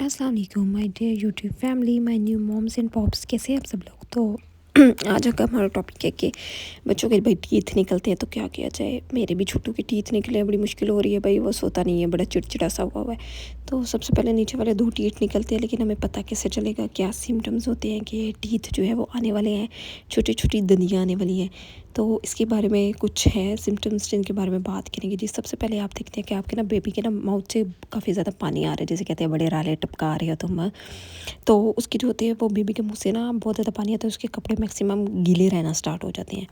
अस्सलाम वालेकुम my dear YouTube family, my new moms and pops. कैसे हैं आप सब लोग? तो आज का हमारा टॉपिक है कि बच्चों के भाई टीथ निकलते हैं तो क्या किया जाए। मेरे भी छोटू के टीथ निकले हैं, बड़ी मुश्किल हो रही है भाई, वो सोता नहीं है, बड़ा चिड़चिड़ा सा हुआ है। तो सबसे पहले नीचे वाले 2 टीथ निकलते हैं, लेकिन हमें पता कैसे चलेगा, क्या सिम्टम्स होते हैं कि टीथ जो है वो आने वाले हैं, छोटी छोटी दंदियाँ आने वाली हैं। तो इसके बारे में कुछ है सिम्टम्स जिनके बारे में बात करेंगे जी। सबसे पहले आप देखते हैं कि आपके ना बेबी के ना माउथ से काफ़ी ज़्यादा पानी आ रहा है, जैसे कहते हैं बड़े राले टपका रहे हो तुम। तो उसकी जो होती है वो बेबी के मुंह से ना बहुत ज़्यादा पानी आता है, उसके कपड़े मैक्सिमम गीले रहना स्टार्ट हो जाते हैं।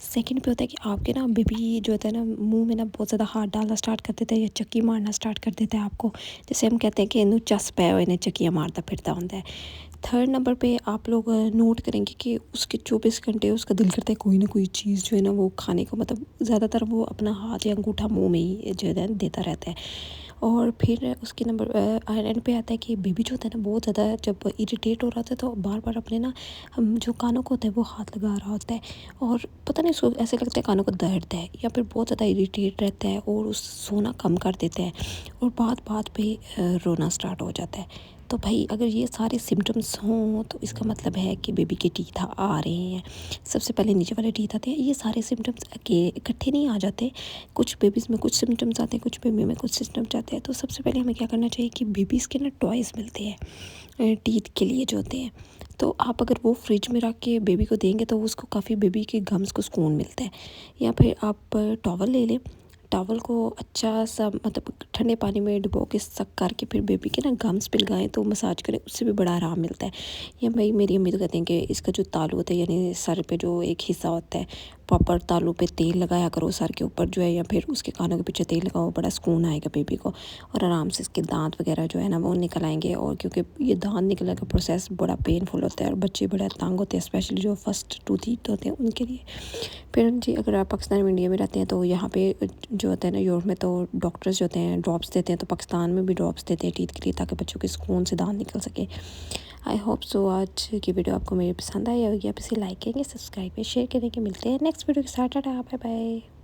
सेकंड पे होता है कि आपके ना बेबी जो होता है ना मुंह में ना बहुत ज़्यादा हाथ डालना स्टार्ट कर देता है या चक्की मारना स्टार्ट कर देता है आपको, जैसे हम कहते हैं कि इन्हू चस पै इन्हें चक्कियाँ मारता फिरता होता है। थर्ड नंबर पे आप लोग नोट करेंगे कि उसके 24 घंटे उसका दिल करता है कोई ना कोई चीज़ जो है ना वो खाने को, मतलब ज़्यादातर वो अपना हाथ या अंगूठा मुंह में ही जो है देता रहता है। और फिर उसके नंबर एंड पे आता है कि बेबी जो होता है ना बहुत ज़्यादा जब इरिटेट हो रहा होता है तो बार बार अपने ना हम जो कानों को होता है वो हाथ लगा रहा होता है, और पता नहीं उसको ऐसे लगता है कानों को दर्द है, या फिर बहुत ज़्यादा इरिटेट रहता है और उस सोना कम कर देता है, और बात बात पे रोना स्टार्ट हो जाता है। तो भाई अगर ये सारे सिम्टम्स हों तो इसका मतलब है कि बेबी के टीथ आ रहे हैं। सबसे पहले नीचे वाले टीथ आते हैं। ये सारे सिम्टम्स इकट्ठे नहीं आ जाते, कुछ बेबीज़ में कुछ सिम्टम्स आते हैं, कुछ बेबी में कुछ सिम्टम्स आते हैं। तो सबसे पहले हमें क्या करना चाहिए कि बेबीज़ के ना टॉयज़ मिलते हैं टीथ के लिए जो होते हैं, तो आप अगर वो फ्रिज में रख के बेबी को देंगे तो उसको काफ़ी बेबी के गम्स को सुकून मिलता है। या फिर आप टॉवल ले लें, टॉवल को अच्छा सा मतलब ठंडे पानी में डुबो के सक करके फिर बेबी के ना गम्स पिलगाएं तो मसाज करें, उससे भी बड़ा आराम मिलता है। या भाई मेरी अम्मी तो कहते हैं कि इसका जो तालू होता है यानी सर पे जो एक हिस्सा होता है, प्रॉपर तालू पे तेल लगाया करो सर के ऊपर जो है, या फिर उसके कानों के पीछे तेल लगाओ, बड़ा सुकून आएगा बेबी को, और आराम से इसके दांत वगैरह जो है ना वो निकल आएंगे। और क्योंकि ये दांत निकलने का प्रोसेस बड़ा पेनफुल होता है और बच्चे बड़े तंग होते हैं, स्पेशली जो फर्स्ट टू टीथ होते हैं उनके लिए। फिर जी अगर आप पाकिस्तान में इंडिया में रहते हैं तो यहाँ पे जो होता है ना यूरोप में तो डॉक्टर्स जो होते हैं ड्रॉप्स देते हैं, तो पाकिस्तान में भी ड्रॉप्स देते हैं टीथ के लिए ताकि बच्चों के सुकून से दांत निकल सके। आई होप सो आज की वीडियो आपको मेरी पसंद आई होगी, आप इसे लाइक करेंगे, सब्सक्राइब करें, शेयर करेंगे। मिलते हैं नेक्स्ट वीडियो के साथ। Tata, bye bye.